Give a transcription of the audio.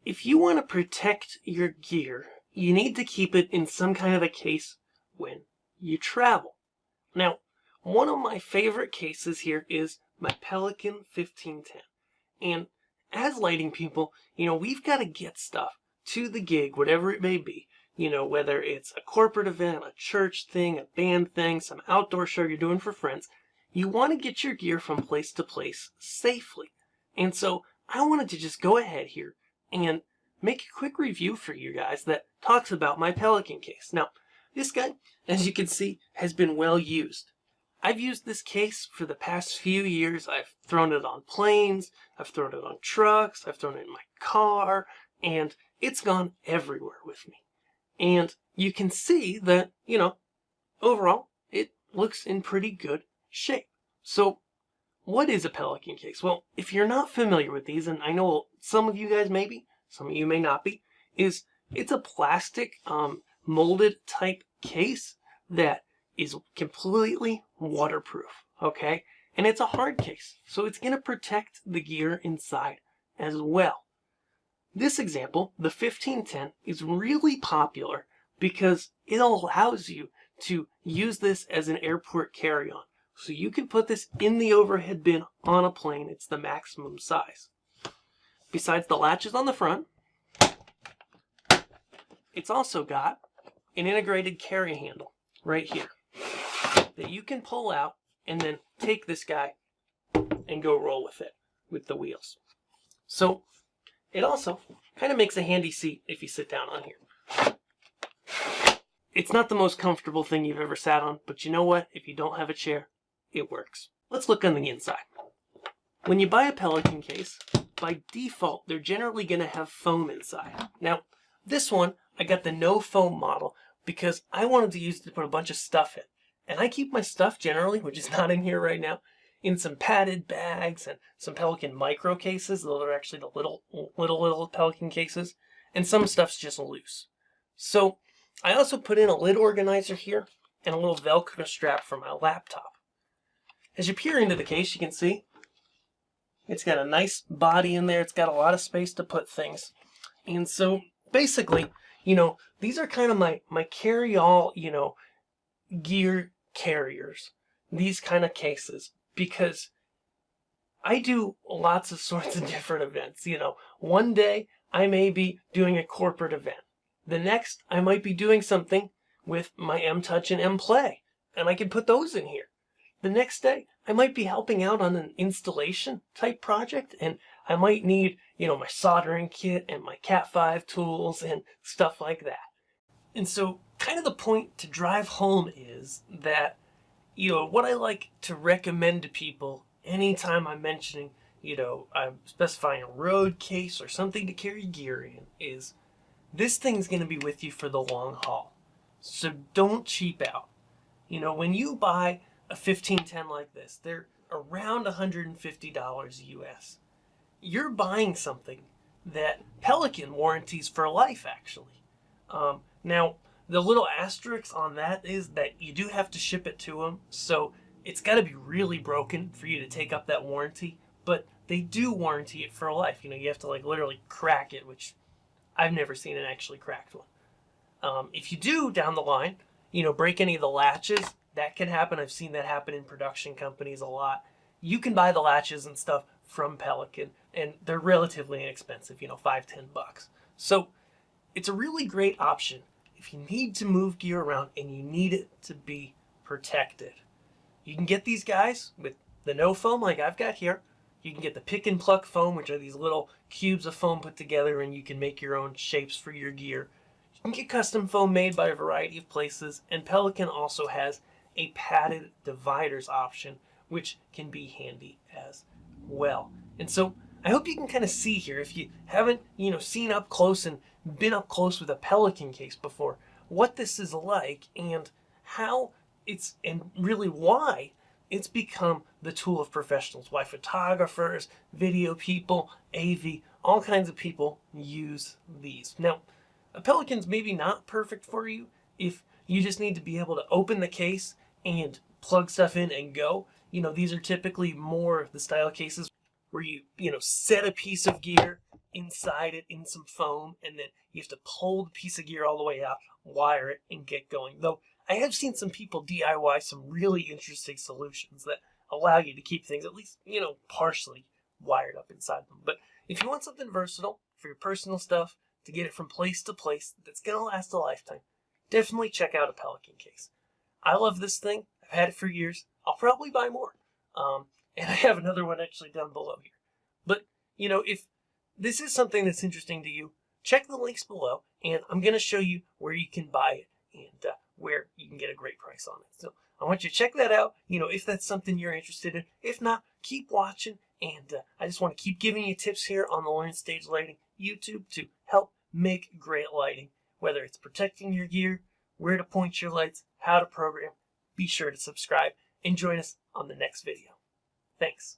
if you want to protect your gear, you need to keep it in some kind of a case when you travel. Now, one of my favorite cases here is my Pelican 1510. And as lighting people, we've got to get stuff to the gig, whatever it may be. Whether it's a corporate event, a church thing, a band thing, some outdoor show you're doing for friends, you want to get your gear from place to place safely. And so I wanted to just go ahead here and make a quick review for you guys that talks about my Pelican case. Now, this guy, as you can see, has been well used. I've used this case for the past few years. I've thrown it on planes, I've thrown it on trucks, I've thrown it in my car, and it's gone everywhere with me. And you can see that, overall, it looks in pretty good shape. So, what is a Pelican case? Well, if you're not familiar with these, and I know some of you guys may be, some of you may not be, it's a plastic molded type case that is completely waterproof, okay? And it's a hard case, so it's going to protect the gear inside as well. This example, the 1510, is really popular because it allows you to use this as an airport carry-on. So you can put this in the overhead bin on a plane. It's the maximum size. Besides the latches on the front, it's also got an integrated carry handle right here that you can pull out and then take this guy and go roll with it with the wheels. So it also kind of makes a handy seat if you sit down on here. It's not the most comfortable thing you've ever sat on, but you know what? If you don't have a chair, it works. Let's look on the inside. When you buy a Pelican case, by default, they're generally going to have foam inside. Now, this one, I got the no foam model because I wanted to use it to put a bunch of stuff in. And I keep my stuff generally, which is not in here right now, in some padded bags and some Pelican micro cases. Those are actually the little Pelican cases. And some stuff's just loose. So I also put in a lid organizer here and a little Velcro strap for my laptop. As you peer into the case, you can see it's got a nice body in there. It's got a lot of space to put things. And so basically, these are kind of my carry-all, gear carriers, these kind of cases, because I do lots of sorts of different events. One day I may be doing a corporate event. The next I might be doing something with my M-Touch and M-Play, and I can put those in here. The next day I might be helping out on an installation type project, and I might need, my soldering kit and my Cat 5 tools and stuff like that. And so kind of the point to drive home is that, what I like to recommend to people anytime I'm mentioning, I'm specifying a road case or something to carry gear in, is this thing's going to be with you for the long haul. So don't cheap out. When you buy a 1510 like this, they're around $150 US. You're buying something that Pelican warranties for life, actually. Now, the little asterisk on that is that you do have to ship it to them, so it's got to be really broken for you to take up that warranty, but they do warranty it for life. You have to literally crack it, which I've never seen an actually cracked one. If you do down the line, break any of the latches, that can happen. I've seen that happen in production companies a lot. You can buy the latches and stuff from Pelican, and they're relatively inexpensive, $5-10. So it's a really great option if you need to move gear around and you need it to be protected. You can get these guys with the no foam like I've got here. You can get the pick and pluck foam, which are these little cubes of foam put together, and you can make your own shapes for your gear. You can get custom foam made by a variety of places, and Pelican also has a padded dividers option, which can be handy as well. And so I hope you can kind of see here, if you haven't, seen up close and been up close with a Pelican case before, what this is like and how it's, and really why it's become the tool of professionals, why photographers, video people, AV, all kinds of people use these. Now, a Pelican's maybe not perfect for you if you just need to be able to open the case and plug stuff in and go. These are typically more the style cases where you set a piece of gear inside it in some foam, and then you have to pull the piece of gear all the way out, wire it, and get going. Though I have seen some people DIY some really interesting solutions that allow you to keep things at least, partially wired up inside them. But if you want something versatile for your personal stuff, to get it from place to place, that's going to last a lifetime, definitely check out a Pelican case. I love this thing. I've had it for years. I'll probably buy more. And I have another one actually down below here. But, if this is something that's interesting to you, check the links below, and I'm going to show you where you can buy it and where you can get a great price on it. So I want you to check that out, if that's something you're interested in. If not, keep watching, and I just want to keep giving you tips here on the Learn Stage Lighting YouTube to help make great lighting, whether it's protecting your gear, where to point your lights, how to program. Be sure to subscribe and join us on the next video. Thanks.